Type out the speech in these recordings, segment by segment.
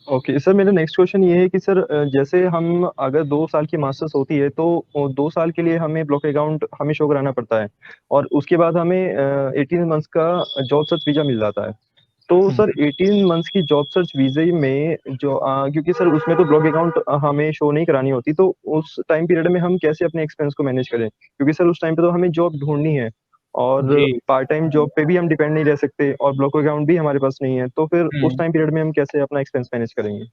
Okay sir, मेरा next question ये है कि सर जैसे हम अगर 2 साल की मास्टर्स होती है तो 2 साल के लिए हमें ब्लॉक अकाउंट हमें शो कराना पड़ता है, और उसके बाद हमें 18 मंथ्स का जॉब सर्च वीज़ा मिल जाता है। तो सर 18 मंथ्स की जॉब सर्च वीज़े में जो क्योंकि सर उसमें तो ब्लॉक अकाउंट हमें शो नहीं करानी होती, तो उस टाइम पीरियड में हम कैसे अपने एक्सपेंस को मैनेज करें, क्योंकि सर उस टाइम पे तो हमें जॉब ढूंढनी है, और जी। पार्ट टाइम जॉब पे भी हम डिपेंड नहीं रह सकते, और ब्लॉक अकाउंट भी हमारे पास नहीं है, तो फिर उस हम्म टाइम पीरियड में हम कैसे अपना एक्सपेंस मैनेज करेंगे?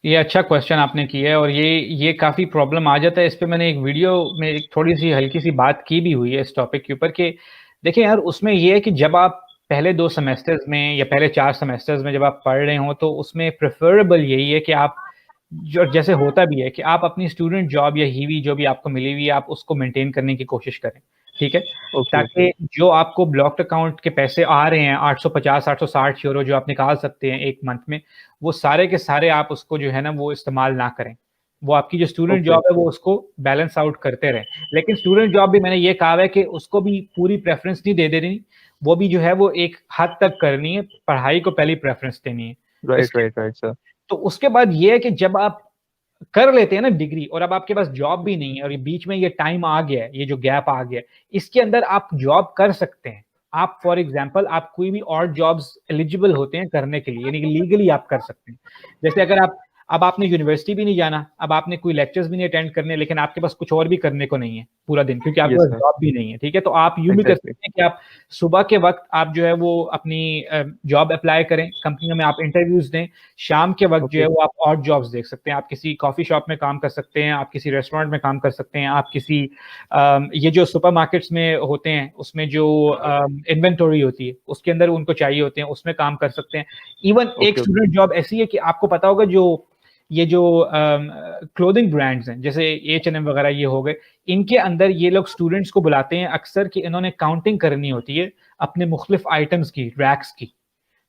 ये अच्छा क्वेश्चन आपने किया है, और ये काफी प्रॉब्लम आ जाता है इस पे। मैंने एक वीडियो में एक थोड़ी सी हल्की सी बात की भी हुई है इस टॉपिक के ऊपर कि देखिए यार, उसमें ये है कि जब आप पहले 2 सेमेस्टर्स में या पहले 4 सेमेस्टर्स में जब आप पढ़ रहे हो, तो उसमें प्रेफरेबल यही है कि आप, जो जैसे होता भी है, कि आप अपनी स्टूडेंट जॉब या हीवी जो भी आपको मिली हुई है, आप उसको मेंटेन करने की कोशिश करें। ठीक है। Okay okay. ताकि जो आपको ब्लॉक्ड अकाउंट के पैसे आ रहे हैं, 850 860 यूरो जो आप निकाल सकते हैं एक मंथ में, वो सारे के सारे आप उसको जो है ना वो इस्तेमाल ना करें। वो आपकी जो स्टूडेंट ओके जॉब है वो उसको बैलेंस आउट करते रहें। लेकिन स्टूडेंट जॉब भी मैंने ये कहा है कि उसको भी पूरी प्रेफरेंस नहीं दे देनी, वो भी जो है वो एक हद तक करनी है, पढ़ाई को पहली प्रेफरेंस देनी है। राइट इसके राइट राइट सर। तो उसके बाद ये है कि जब आप कर लेते हैं ना डिग्री, और अब आपके पास जॉब भी नहीं है, और ये बीच में ये टाइम आ गया है, ये जो गैप आ गया है, इसके अंदर आप जॉब कर सकते हैं। आप फॉर एग्जांपल आप कोई भी और जॉब्स एलिजिबल होते हैं करने के लिए, यानी कि लीगली आप कर सकते हैं। जैसे अगर आप, अब आपने यूनिवर्सिटी भी नहीं जाना, अब आपने कोई लेक्चर्स भी नहीं अटेंड करने, लेकिन आपके पास कुछ और भी करने को नहीं है पूरा दिन, क्योंकि आपके यस पास सर। जॉब भी नहीं है। ठीक है, तो आप यूं भी कर एग्जैक्टली। सकते हैं कि आप सुबह के वक्त आप जो है वो अपनी जॉब अप्लाई करें, कंपनियों में आप इंटरव्यूज दें, शाम के वक्त जो है ओके वो आप और जॉब्स देख सकते हैं। आप किसी कॉफी शॉप में काम कर सकते हैं, आप किसी रेस्टोरेंट में काम कर सकते हैं, आप किसी ये जो सुपरमार्केट्स में होते हैं उसमें जो इन्वेंटोरी होती है उसके अंदर उनको चाहिए होते हैं, उसमें काम कर सकते हैं। इवन एक ओके। स्टूडेंट जॉब ऐसी है कि आपको पता होगा, जो ये जो क्लोथिंग ब्रांड्स हैं जैसे H&M वगैरह ये हो गए, इनके अंदर ये लोग स्टूडेंट्स को बुलाते हैं अक्सर कि इन्होंने काउंटिंग करनी होती है अपने मुख्तलिफ आइटम्स की, रैक्स की।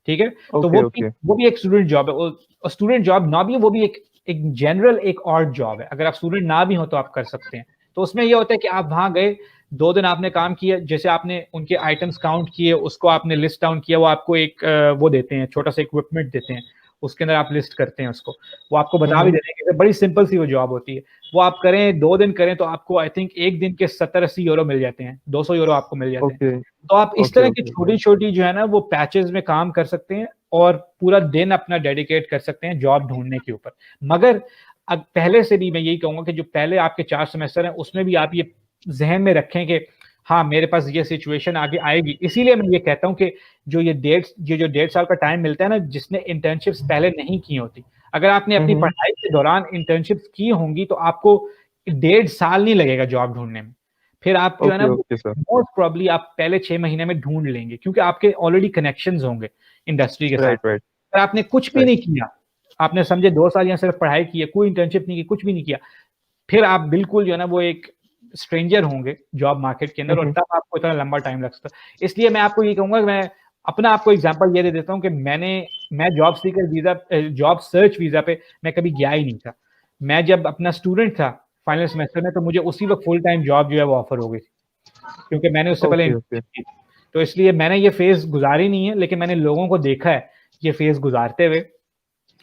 ठीक है। तो ओके ओके। वो भी एक स्टूडेंट जॉब है। और स्टूडेंट जॉब ना भी, वो भी एक एक जनरल एक और जॉब है। अगर आप स्टूडेंट ना भी हो तो आप कर सकते हैं। तो उसमें ये होता है कि आप वहां गए, 2 दिन आपने काम किया, जैसे आपने उनके आइटम्स काउंट किए, उसको आपने लिस्ट डाउन किया, वो आपको एक वो देते हैं, छोटा सा इक्विपमेंट देते हैं, उसके अंदर आप लिस्ट करते हैं उसको, वो आपको बता भी हम्म। देते हैं कि बड़ी सिंपल सी वो जॉब होती है। वो आप करें, 2 दिन करें, तो आपको आई थिंक एक दिन के 70-80 यूरो मिल जाते हैं, 200 यूरो आपको मिल जाते हैं। ओके तो आप इस ओके तरह की ओके। छोटी छोटी जो है ना वो पैचेस में काम कर सकते हैं, और पूरा दिन अपना डेडिकेट कर सकते हैं जॉब ढूंढने के ऊपर। मगर अब पहले से भी मैं यही कहूंगा कि जो पहले आपके 4 सेमेस्टर हैं उसमें भी आप ये जहन में रखें कि हाँ, मेरे पास ये सिचुएशन आगे आएगी। इसीलिए मैं ये कहता हूँ कि जो जो 1.5 साल का टाइम मिलता है ना, जिसने इंटर्नशिप्स पहले नहीं की होती, अगर आपने अपनी हम्म। पढ़ाई के दौरान इंटर्नशिप्स की होंगी तो आपको 1.5 साल नहीं लगेगा जॉब ढूंढने में। फिर आप जो है ना ओके वो ओके सर। मोस्ट प्रॉब्ली आप पहले 6 महीने में ढूंढ लेंगे, क्योंकि आपके ऑलरेडी कनेक्शंस होंगे इंडस्ट्री के साथ। राइट राइट अगर आपने कुछ भी राइट। नहीं किया, आपने समझे 2 साल यहाँ सिर्फ पढ़ाई की है, कोई इंटर्नशिप नहीं की, कुछ भी नहीं किया, फिर आप बिल्कुल जो है ना वो एक स्ट्रेंजर होंगे जॉब मार्केट के अंदर, और हम्म। तब आपको इतना लंबा टाइम लग सकता है। इसलिए मैं आपको ये कहूंगा कि मैं अपना आपको एग्जांपल ये दे देता हूँ कि मैं job seeker visa, job search visa पे मैं कभी गया ही नहीं था। मैं जब अपना स्टूडेंट था फाइनल सेमेस्टर में, तो मुझे उसी वक्त फुल टाइम जॉब जो है वो ऑफर हो गई थी, क्योंकि मैंने उससे पहले ओके ओके। इंटर्नशिप की थी। तो इसलिए मैंने ये फेज गुजारी नहीं है, लेकिन मैंने लोगों को देखा है ये फेज गुजारते हुए।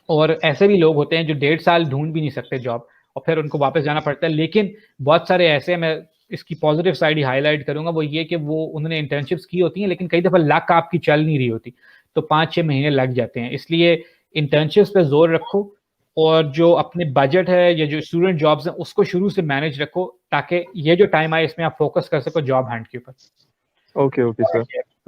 और ऐसे भी लोग होते हैं जो 1.5 साल ढूंढ भी नहीं सकते जॉब, और फिर उनको वापस जाना पड़ता है। लेकिन बहुत सारे ऐसे, मैं इसकी पॉजिटिव साइड ही हाईलाइट करूंगा, वो ये कि वो उन्होंने इंटर्नशिप्स की होती हैं, लेकिन कई दफा लक आपकी चल नहीं रही होती, तो 5-6 महीने लग जाते हैं। इसलिए इंटर्नशिप्स पे जोर रखो, और जो अपने बजट है या जो स्टूडेंट जॉब्स हैं उसको शुरू से मैनेज रखो, ताकि ये जो टाइम आए इसमें आप फोकस कर सको जॉब हंट के ऊपर। Okay okay sir.